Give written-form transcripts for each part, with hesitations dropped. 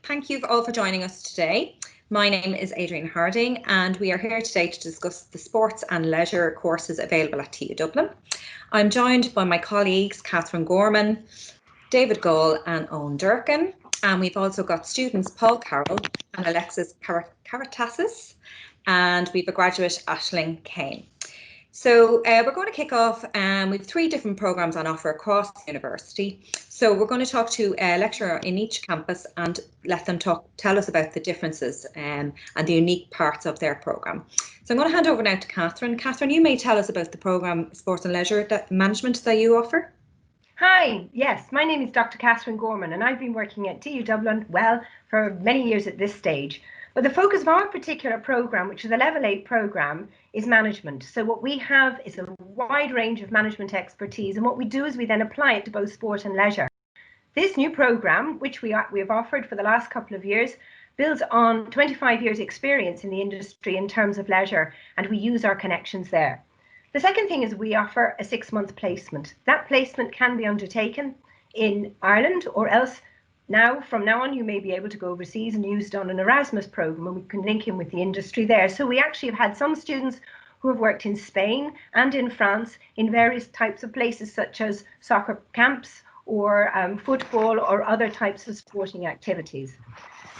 Thank you all for joining us today. My name is Adrian Harding and we are here today to discuss the sports and leisure courses available at TU Dublin. I'm joined by my colleagues Catherine Gorman, David Gall and Owen Durkin, and we've also got students Paul Carroll and Alexis Karatassis, and we've a graduate Aisling Kane. So we're going to kick off with 3 different programmes on offer across the university. So we're going to talk to a lecturer in each campus and let them tell us about the differences and the unique parts of their programme. So I'm going to hand over now to Catherine. Catherine, you may tell us about the programme Sports and Leisure Management that you offer. Hi, yes, my name is Dr. Catherine Gorman and I've been working at TU Dublin, well, for many years at this stage. But the focus of our particular programme, which is a Level 8 programme, is management. So what we have is a wide range of management expertise, and what we do is we then apply it to both sport and leisure. This new programme, which we have offered for the last couple of years, builds on 25 years experience in the industry in terms of leisure, and we use our connections there. The second thing is we offer a 6-month placement. That placement can be undertaken in Ireland, or else from now on you may be able to go overseas and use it on an Erasmus programme, and we can link in with the industry there. So we actually have had some students who have worked in Spain and in France in various types of places such as soccer camps or football or other types of sporting activities.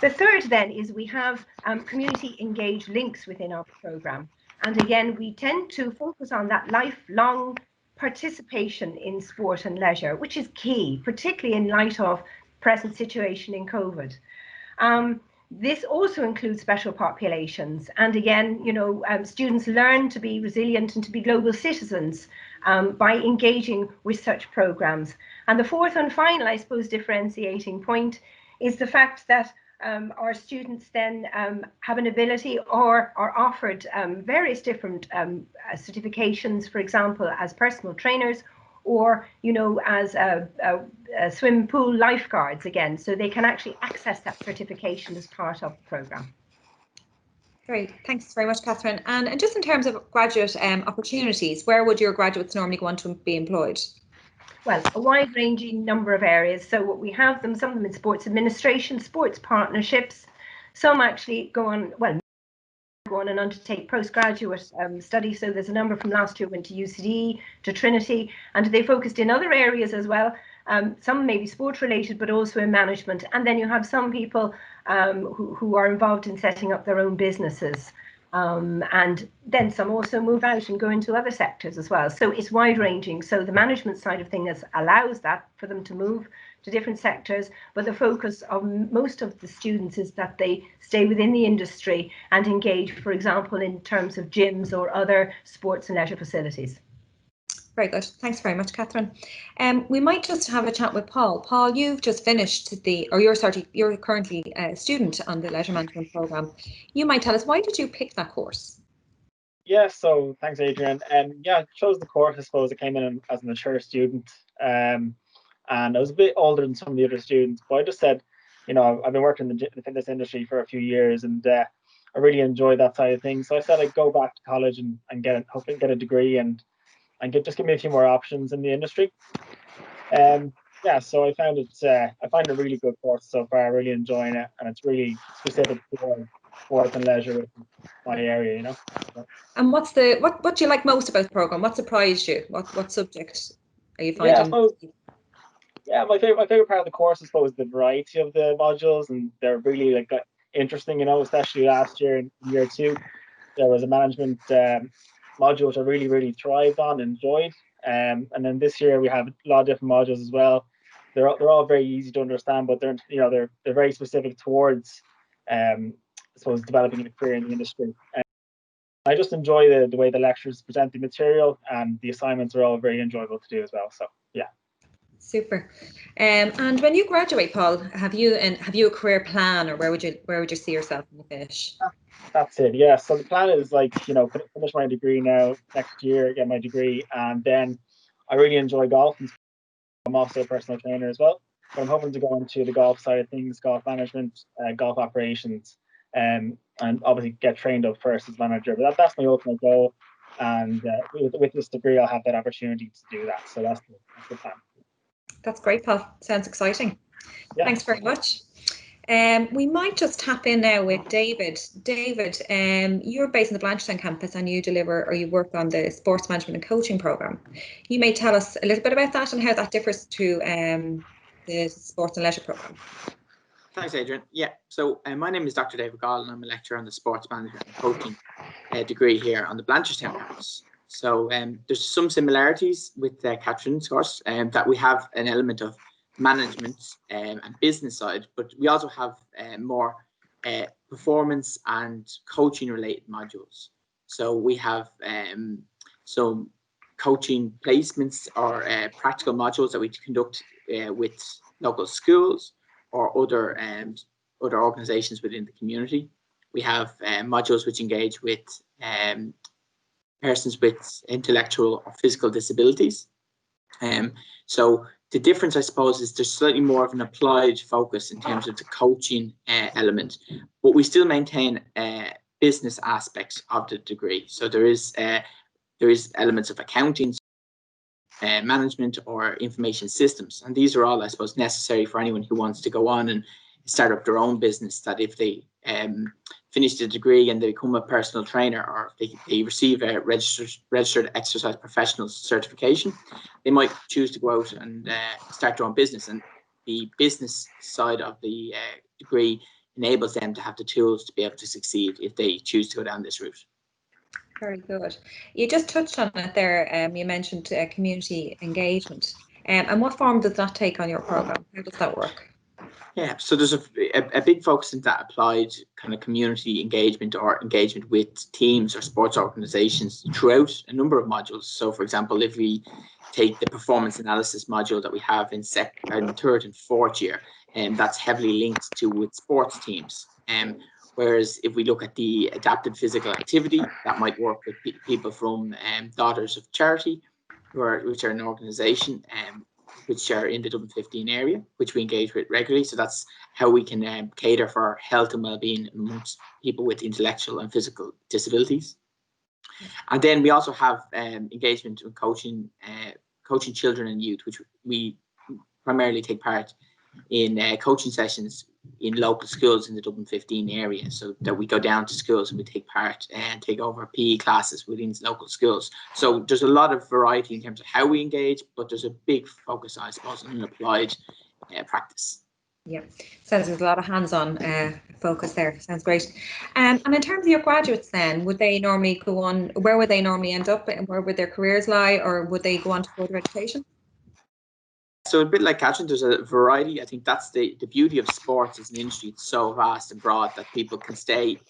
The third then is we have community engaged links within our programme. And again, we tend to focus on that lifelong participation in sport and leisure, which is key, particularly in light of present situation in COVID. This also includes special populations. And again, students learn to be resilient and to be global citizens by engaging with such programs. And the fourth and final, I suppose, differentiating point is the fact that our students then have an ability or are offered various different certifications, for example, as personal trainers or, as swim pool lifeguards again, so they can actually access that certification as part of the programme. Great, thanks very much, Catherine. And just in terms of graduate opportunities, where would your graduates normally want to be employed? Well, a wide-ranging number of areas. So what we have some of them in sports administration, sports partnerships. Some actually go on and undertake postgraduate studies. So there's a number from last year went to UCD, to Trinity, and they focused in other areas as well. Some may be sport related, but also in management. And then you have some people who are involved in setting up their own businesses. And then some also move out and go into other sectors as well. So it's wide ranging. So the management side of things allows that for them to move to different sectors. But the focus of most of the students is that they stay within the industry and engage, for example, in terms of gyms or other sports and leisure facilities. Very good. Thanks very much, Catherine. We might just have a chat with Paul. Paul, you've just finished you're currently a student on the leisure management programme. You might tell us, why did you pick that course? Yeah, so thanks, Adrian. Yeah, I chose the course. I suppose I came in as a mature student, and I was a bit older than some of the other students. But I just said, I've been working in the fitness industry for a few years, and I really enjoy that side of things. So I said I'd go back to college and hopefully get a degree and just give me a few more options in the industry. Yeah, so I find it a really good course so far. I'm really enjoying it, and it's really specific for sport and leisure in my area, And what do you like most about the programme? What surprised you? What subject are you finding? My favorite part of the course, I suppose, is the variety of the modules, and they're really interesting, especially last year in year 2, there was a management module which I really thrived on and enjoyed. And then this year we have a lot of different modules as well. They're all very easy to understand, but they're very specific towards I suppose developing a career in the industry. I just enjoy the way the lecturers present the material, and the assignments are all very enjoyable to do as well. So yeah. Super. And when you graduate, Paul, have you a career plan, or where would you see yourself when you finish? That's it. Yeah. So the plan is finish my degree now next year, get my degree, and then I really enjoy golf. I'm also a personal trainer as well, but I'm hoping to go into the golf side of things, golf management, golf operations, and obviously get trained up first as manager. But that's my ultimate goal, and with this degree, I'll have that opportunity to do that. So that's the plan. That's great, Paul. Sounds exciting. Yeah. Thanks very much. We might just tap in now with David. David, you're based in the Blanchardstown campus and you deliver or you work on the sports management and coaching programme. You may tell us a little bit about that and how that differs to the sports and leisure programme. Thanks, Adrian. Yeah, so my name is Dr. David Gall and I'm a lecturer on the sports management and coaching degree here on the Blanchardstown campus. So there's some similarities with Catherine's course that we have an element of management and business side, but we also have more performance and coaching related modules. So we have some coaching placements or practical modules that we conduct with local schools or other organizations within the community. We have modules which engage with persons with intellectual or physical disabilities. So the difference, I suppose, is there's slightly more of an applied focus in terms of the coaching element, but we still maintain business aspects of the degree. So there is elements of accounting, management or information systems. And these are all, I suppose, necessary for anyone who wants to go on and start up their own business, that if they finish the degree and they become a personal trainer or they receive a registered exercise professional certification, they might choose to go out and start their own business. And the business side of the degree enables them to have the tools to be able to succeed if they choose to go down this route. Very good. You just touched on it there. You mentioned community engagement. And what form does that take on your programme? How does that work? Yeah, so there's a big focus in that applied kind of community engagement or engagement with teams or sports organizations throughout a number of modules. So, for example, if we take the performance analysis module that we have in third and fourth year, and that's heavily linked to with sports teams. Whereas if we look at the adapted physical activity, that might work with people from Daughters of Charity, which are an organisation which are in the Dublin 15 area, which we engage with regularly. So that's how we can cater for health and well-being amongst people with intellectual and physical disabilities. And then we also have engagement with coaching children and youth, which we primarily take part in coaching sessions in local schools in the Dublin 15 area, so that we go down to schools and we take part and take over PE classes within local schools. So there's a lot of variety in terms of how we engage, but there's a big focus, I suppose, on an applied practice. Yeah, sounds there's a lot of hands-on focus there. Sounds great. And in terms of your graduates then, would they normally go on, where would they normally end up and where would their careers lie, or would they go on to further education? So a bit like Catherine, there's a variety. I think that's the beauty of sports as an industry. It's so vast and broad that people can staying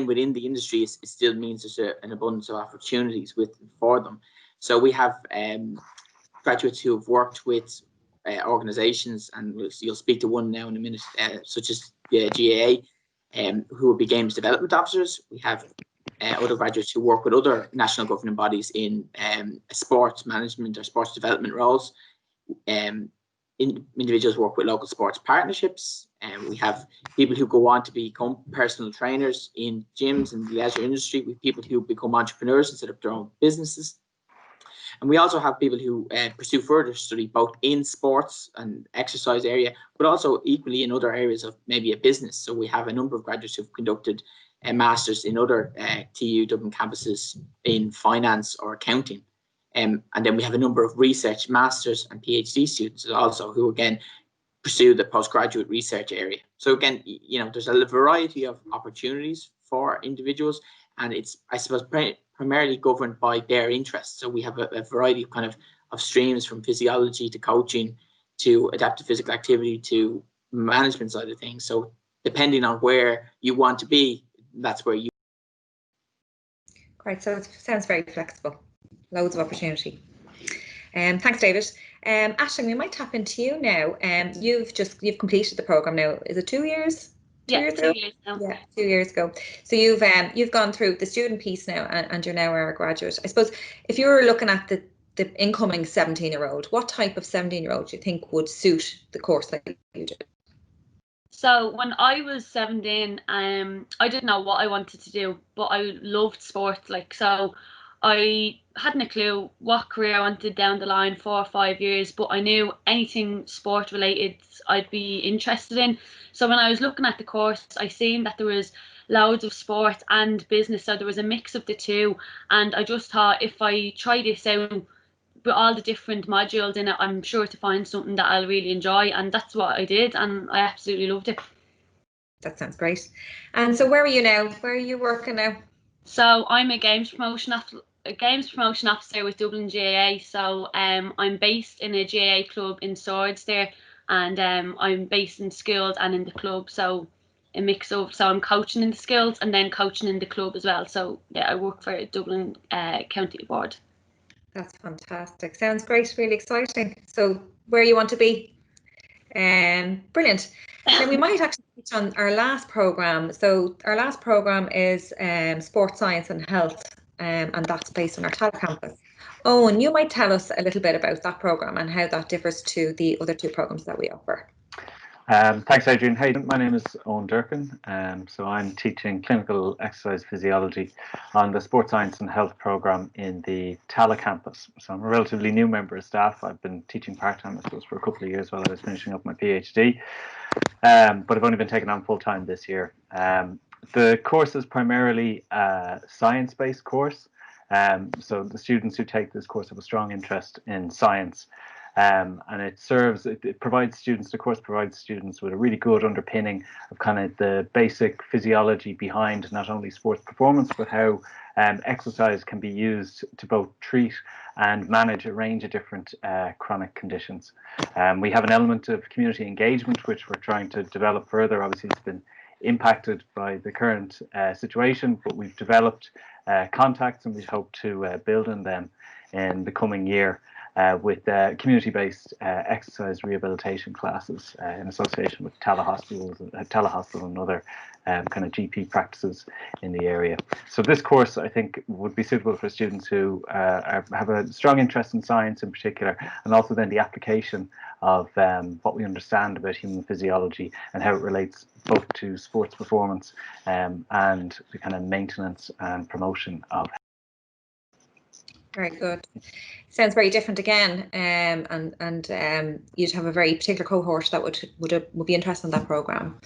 within the industry. It still means there's an abundance of opportunities for them. So we have graduates who have worked with organisations, and you'll speak to one now in a minute, such as the GAA, who will be games development officers. We have other graduates who work with other national governing bodies in sports management or sports development roles. Individuals work with local sports partnerships, and we have people who go on to become personal trainers in gyms and the leisure industry. We have people who become entrepreneurs and set up their own businesses. And we also have people who pursue further study both in sports and exercise area, but also equally in other areas of maybe a business. So we have a number of graduates who've conducted masters in other TU Dublin campuses in finance or accounting. And then we have a number of research masters and PhD students also who again pursue the postgraduate research area. So again, there's a variety of opportunities for individuals, and it's, I suppose, primarily governed by their interests. So we have a variety of streams, from physiology to coaching to adaptive physical activity to management side of things. So depending on where you want to be, that's where you. Great, so it sounds very flexible, loads of opportunity. Thanks, David. Aisling, we might tap into you now. You've completed the programme now. Is it 2 years? 2 years ago? 2 years now. Yeah, 2 years ago. So you've gone through the student piece now, and you're now a graduate. I suppose if you were looking at the incoming 17-year-old, what type of 17-year-old do you think would suit the course that you did? So when I was 17, I didn't know what I wanted to do, but I loved sport. So I hadn't a clue what career I wanted down the line, 4 or 5 years, but I knew anything sport related I'd be interested in. So when I was looking at the course, I seen that there was loads of sport and business, so there was a mix of the two, and I just thought if I try this out with all the different modules in it, I'm sure to find something that I'll really enjoy, and that's what I did, and I absolutely loved it. That sounds great. And so where are you now? Where are you working now? So I'm a games promotion officer with Dublin GAA. So I'm based in a GAA club in Swords there, and I'm based in schools and in the club. So a mix of, so I'm coaching in the schools and then coaching in the club as well. So yeah, I work for Dublin County Board. That's fantastic. Sounds great. Really exciting. So where you want to be? Brilliant. Now we might actually touch on our last programme. So our last programme is Sports Science and Health, and that's based on our Tala campus. Owen, you might tell us a little bit about that programme and how that differs to the other two programmes that we offer. Thanks, Adrian. Hey, my name is Owen Durkin. So I'm teaching clinical exercise physiology on the Sports Science and Health programme in the Tala campus. So I'm a relatively new member of staff. I've been teaching part-time, I suppose, for a couple of years while I was finishing up my PhD. But I've only been taken on full-time this year. The course is primarily a science-based course. So the students who take this course have a strong interest in science. And it provides students, the course provides students with a really good underpinning of kind of the basic physiology behind not only sports performance, but how exercise can be used to both treat and manage a range of different chronic conditions. We have an element of community engagement, which we're trying to develop further. Obviously, it's been impacted by the current situation, but we've developed contacts and we hope to build on them in the coming year. With community-based exercise rehabilitation classes in association with Tala Hospital and other kind of GP practices in the area. So this course, I think, would be suitable for students who have a strong interest in science in particular, and also then the application of what we understand about human physiology and how it relates both to sports performance and the kind of maintenance and promotion of. Very good. Sounds very different again, and you'd have a very particular cohort that would be interested in that programme.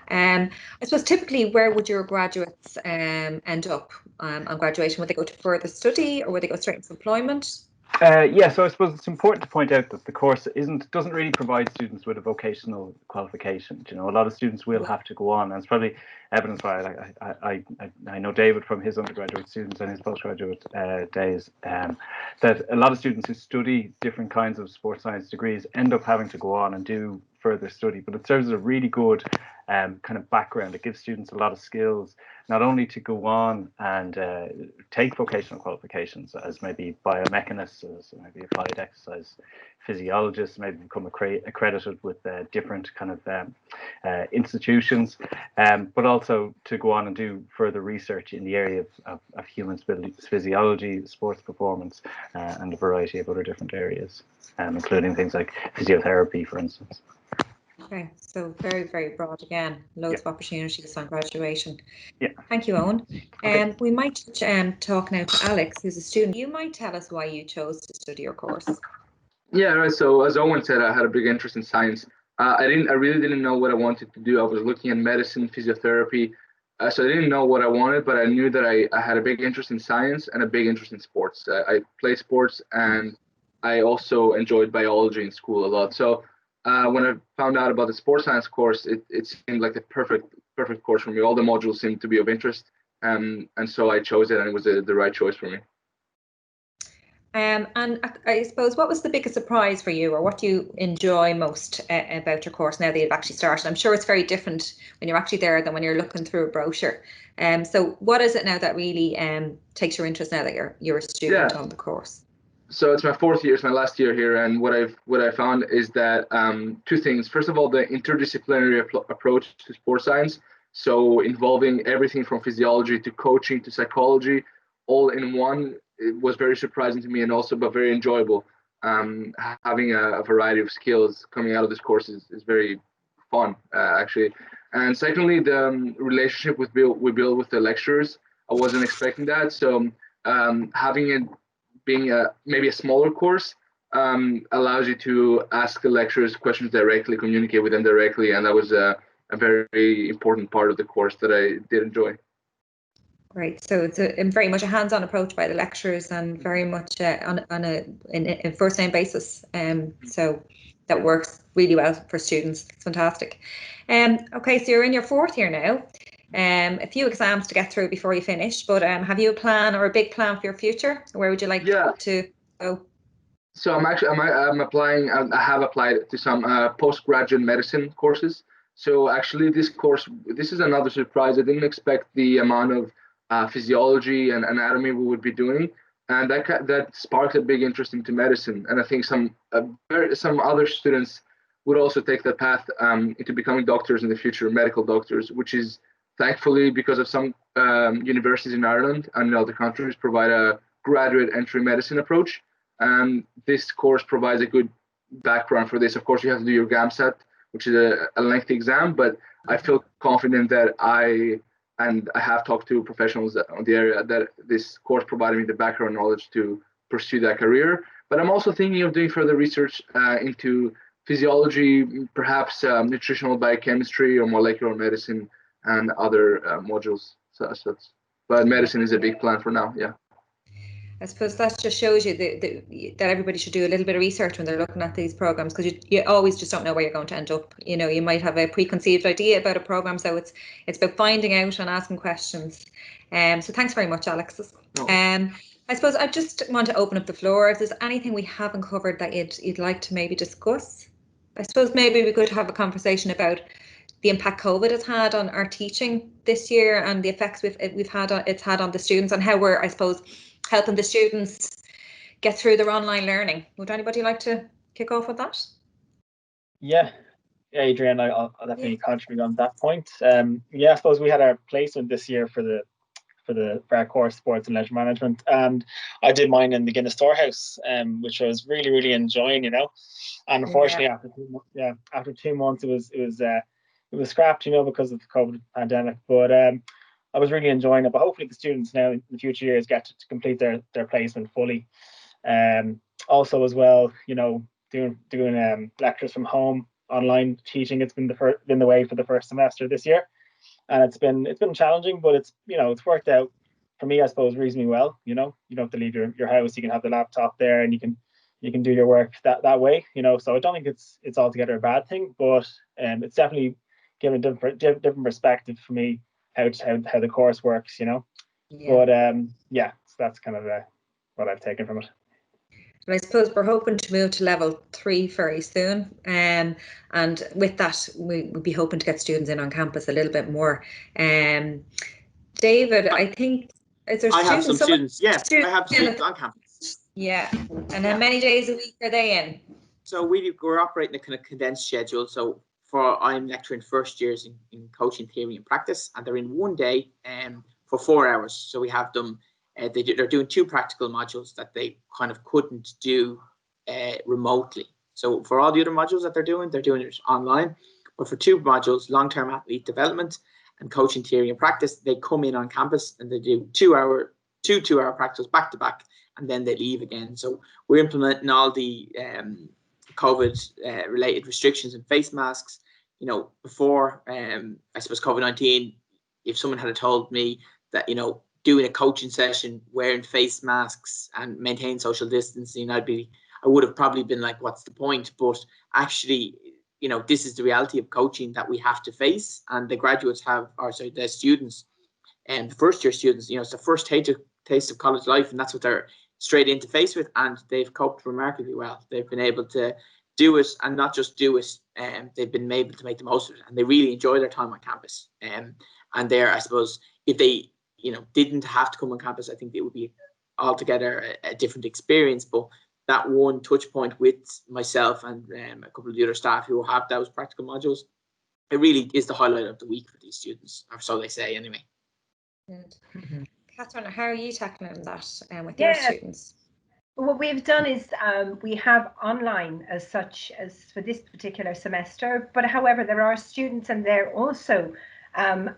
I suppose typically, where would your graduates end up on graduation? Would they go to further study, or would they go straight into employment? Yeah, so I suppose it's important to point out that the course doesn't really provide students with a vocational qualification. You know, a lot of students will have to go on, and it's probably evidenced by I know David from his undergraduate students and his postgraduate days, that a lot of students who study different kinds of sports science degrees end up having to go on and do further study, but it serves as a really good kind of background. It gives students a lot of skills, not only to go on and take vocational qualifications as maybe biomechanists, as maybe applied exercise physiologists, maybe become accredited with different kind of institutions, but also to go on and do further research in the area of human physiology, sports performance, and a variety of other different areas, including things like physiotherapy, for instance. Okay, so very, very broad again, loads of opportunities on graduation. Yeah. Thank you, Owen. Okay. We might talk now to Alex, who's a student. You might tell us why you chose to study your course. Yeah, right. So as Owen said, I had a big interest in science. I really didn't know what I wanted to do. I was looking at medicine, physiotherapy. So I didn't know what I wanted, but I knew that I had a big interest in science and a big interest in sports. I played sports, and I also enjoyed biology in school a lot. So when I found out about the sports science course, it seemed like the perfect course for me. All the modules seemed to be of interest, and so I chose it, and it was the right choice for me. And I suppose, what was the biggest surprise for you, or what do you enjoy most about your course now that you've actually started? I'm sure it's very different when you're actually there than when you're looking through a brochure. So what is it now that really takes your interest now that you're a student on the course? So it's my fourth year, it's my last year here, and what I found is that two things. First of all, the interdisciplinary approach to sports science, so involving everything from physiology to coaching to psychology, all in one. It was very surprising to me, and also but very enjoyable. Having a variety of skills coming out of this course is very fun, actually. And secondly, the relationship we build with the lecturers, I wasn't expecting that. So having it being maybe a smaller course allows you to ask the lecturers questions directly, communicate with them directly, and that was a very important part of the course that I did enjoy. Right, so it's very much a hands-on approach by the lecturers and very much on a first name basis. So that works really well for students. It's fantastic. Okay, so you're in your fourth year now. A few exams to get through before you finish, but have you a plan or a big plan for your future? Where would you like to go? So I'm applying. I have applied to some postgraduate medicine courses. So actually, this is another surprise. I didn't expect the amount of physiology and anatomy we would be doing, and that sparked a big interest into medicine. And I think some other students would also take that path into becoming doctors in the future, medical doctors, which is thankfully because of some universities in Ireland and in other countries provide a graduate entry medicine approach. And this course provides a good background for this. Of course, you have to do your GAMSAT, which is a lengthy exam, but I feel confident that I have talked to professionals on the area that this course provided me the background knowledge to pursue that career. But I'm also thinking of doing further research into physiology, perhaps nutritional biochemistry or molecular medicine and other modules. But medicine is a big plan for now, yeah. I suppose that just shows you that everybody should do a little bit of research when they're looking at these programs, because you always just don't know where you're going to end up. You know, you might have a preconceived idea about a program, so it's about finding out and asking questions. So thanks very much, Alex. No. I suppose I just want to open up the floor. If there's anything we haven't covered that you'd like to maybe discuss, I suppose maybe we could have a conversation about the impact COVID has had on our teaching this year and the effects it's had on the students, and how we're, I suppose, helping the students get through their online learning. Would anybody like to kick off with that? Yeah, Adrian, I'll definitely contribute on that point. Yeah, I suppose we had our placement this year for our course Sports and Leisure Management, and I did mine in the Guinness Storehouse, which I was really enjoying, you know. And unfortunately, after 2 months, it was scrapped, you know, because of the COVID pandemic. But I was really enjoying it. But hopefully, the students now in the future years get to complete their placement fully. Also, as well, you know, doing lectures from home, online teaching. It's been the way for the first semester this year, and it's been challenging, but it's worked out for me, I suppose, reasonably well. You know, you don't have to leave your house. You can have the laptop there, and you can do your work that way. You know, so I don't think it's altogether a bad thing, but it's definitely given a different perspective for me how the course works. You know, but yeah, so that's kind of what I've taken from it. But I suppose we're hoping to move to level 3 very soon, and with that, we'll be hoping to get students in on campus a little bit more. David, I think I have some students. Yeah, I have students on campus. Yeah, and how many days a week are they in? So we're operating a kind of condensed schedule. So I'm lecturing first years in coaching theory and practice, and they're in 1 day for 4 hours. So we have them. They're doing 2 practical modules that they kind of couldn't do remotely. So for all the other modules that they're doing it online. But for 2 modules, long-term athlete development and coaching theory and practice, they come in on campus and they do 2-hour practicals back to back, and then they leave again. So we're implementing all the COVID related restrictions and face masks. You know, before I suppose COVID-19, if someone had told me that, you know, doing a coaching session wearing face masks and maintaining social distancing, I would have probably been like, what's the point? But actually, you know, this is the reality of coaching that we have to face, and the students and the first year students, you know, it's the first taste of college life, and that's what they're straight into face with, and they've coped remarkably well. They've been able to do it, and not just do it, they've been able to make the most of it, and they really enjoy their time on campus. And they're, I suppose, if they, you know, didn't have to come on campus, I think it would be altogether a different experience. But that one touch point with myself and a couple of the other staff who have those practical modules, it really is the highlight of the week for these students, or so they say anyway. Good. Catherine, how are you tackling that with your students? What we've done is we have online as such as for this particular semester, but however, there are students and they're also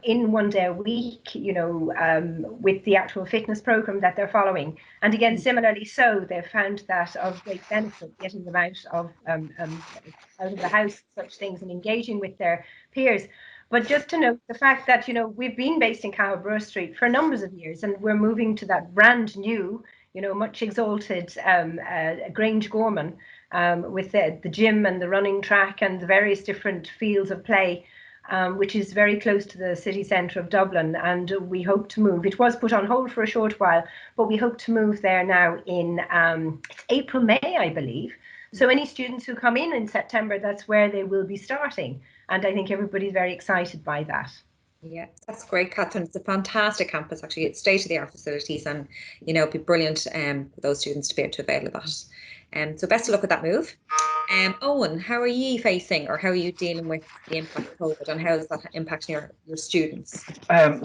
in 1 day a week, you know, with the actual fitness program that they're following. And again, similarly so, they've found that of great benefit getting them out of the house, such things, and engaging with their peers. But just to note the fact that, you know, we've been based in Cowborough Street for numbers of years, and we're moving to that brand new, you know, much exalted Grange Gorman, with the gym and the running track and the various different fields of play, which is very close to the city centre of Dublin. And we hope to move. It was put on hold for a short while, but we hope to move there now in April, May, I believe. So any students who come in September, that's where they will be starting. And I think everybody's very excited by that. Yeah, that's great, Catherine. It's a fantastic campus, actually. It's state-of-the-art facilities, and, you know, it'd be brilliant for those students to be able to avail of that. So best of luck with that move. Owen, how are you facing, or how are you dealing with the impact of COVID, and how is that impacting your students?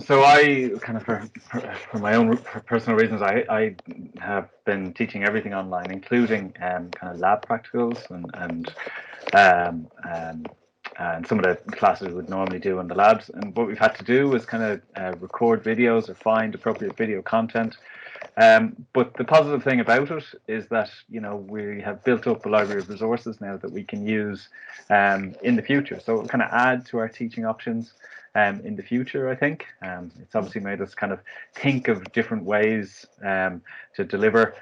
So I kind of, for my own personal reasons, I have been teaching everything online, including kind of lab practicals and some of the classes we would normally do in the labs. And what we've had to do is kind of record videos or find appropriate video content. But the positive thing about it is that, you know, we have built up a library of resources now that we can use in the future. So it'll kind of add to our teaching options in the future, I think. It's obviously made us kind of think of different ways to deliver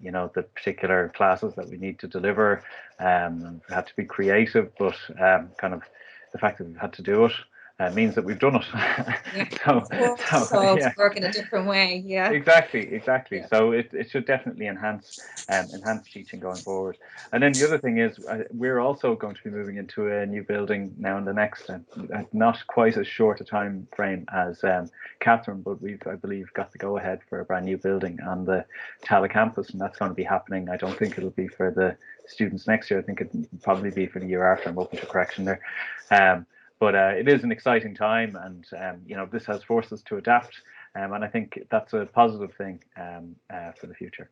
you know, the particular classes that we need to deliver. We had to be creative, but kind of the fact that we've had to do it means that we've done it. Yeah. so yeah. Work in a different way. Yeah. Exactly. Yeah. So it should definitely enhance teaching going forward. And then the other thing is we're also going to be moving into a new building now in the next not quite as short a time frame as Catherine, but I believe got the go ahead for a brand new building on the Tala campus, and that's going to be happening. I don't think it'll be for the students next year. I think it'll probably be for the year after. I'm open to correction there. But it is an exciting time, and you know, this has forced us to adapt, and I think that's a positive thing for the future.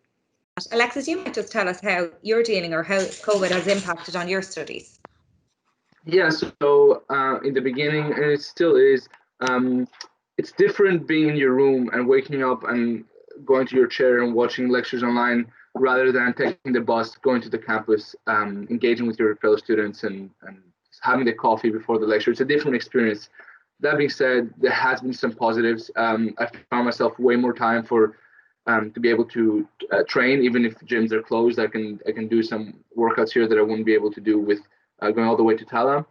Alexis, you might just tell us how you're dealing, or how COVID has impacted on your studies. Yeah, so in the beginning, and it still is, it's different being in your room and waking up and going to your chair and watching lectures online, rather than taking the bus, going to the campus, engaging with your fellow students and having the coffee before the lecture. It's a different experience. That being said, there has been some positives. I found myself way more time for to be able to train, even if gyms are closed. I can do some workouts here that I wouldn't be able to do with going all the way to Tala.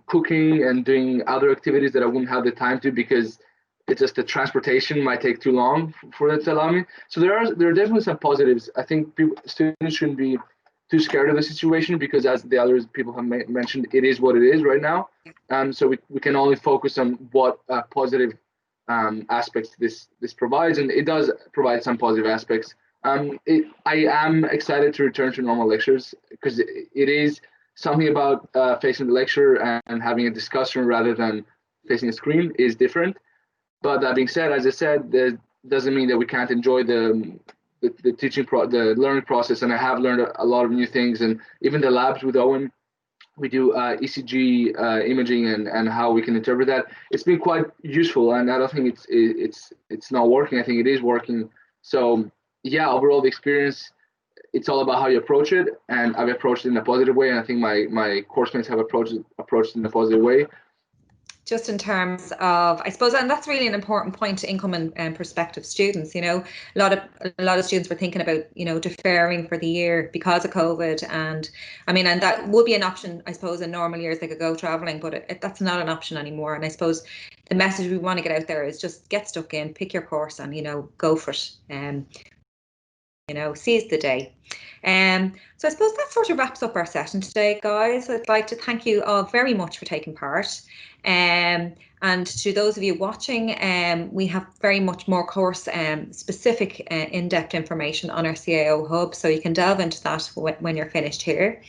Cooking and doing other activities that I wouldn't have the time to, because it's just the transportation might take too long for it to allow me. So there are definitely some positives. I think students shouldn't be too scared of the situation, because as the other people have mentioned, it is what it is right now. So we can only focus on what positive aspects this provides, and it does provide some positive aspects. I am excited to return to normal lectures, because it is something about facing the lecture and having a discussion rather than facing a screen is different. But that being said, as I said, that doesn't mean that we can't enjoy the teaching the learning process. And I have learned a lot of new things, and even the labs with Owen, we do ECG imaging and how we can interpret that. It's been quite useful, and I don't think it's not working. I think it is working. So yeah, overall the experience, it's all about how you approach it, and I've approached it in a positive way, and I think my course mates have approached it in a positive way. Just in terms of, I suppose, and that's really an important point to income and prospective students. You know, a lot of students were thinking about, you know, deferring for the year because of COVID, and I mean, and that would be an option, I suppose, in normal years they could go traveling, but that's not an option anymore. And I suppose the message we want to get out there is just get stuck in, pick your course, and, you know, go for it. You know, seize the day. So I suppose that sort of wraps up our session today, guys. I'd like to thank you all very much for taking part. And to those of you watching, we have very much more course specific in-depth information on our CAO hub, so you can delve into that when you're finished here.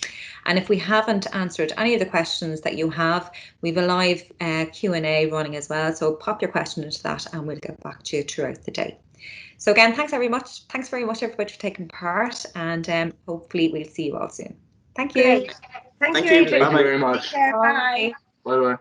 And if we haven't answered any of the questions that you have, we've a live Q&A running as well, so pop your question into that and we'll get back to you throughout the day. So again, thanks very much everybody for taking part, and hopefully we'll see you all soon. Thank you. Great. Thank you, Adrian. Thank you very much. Bye. Bye.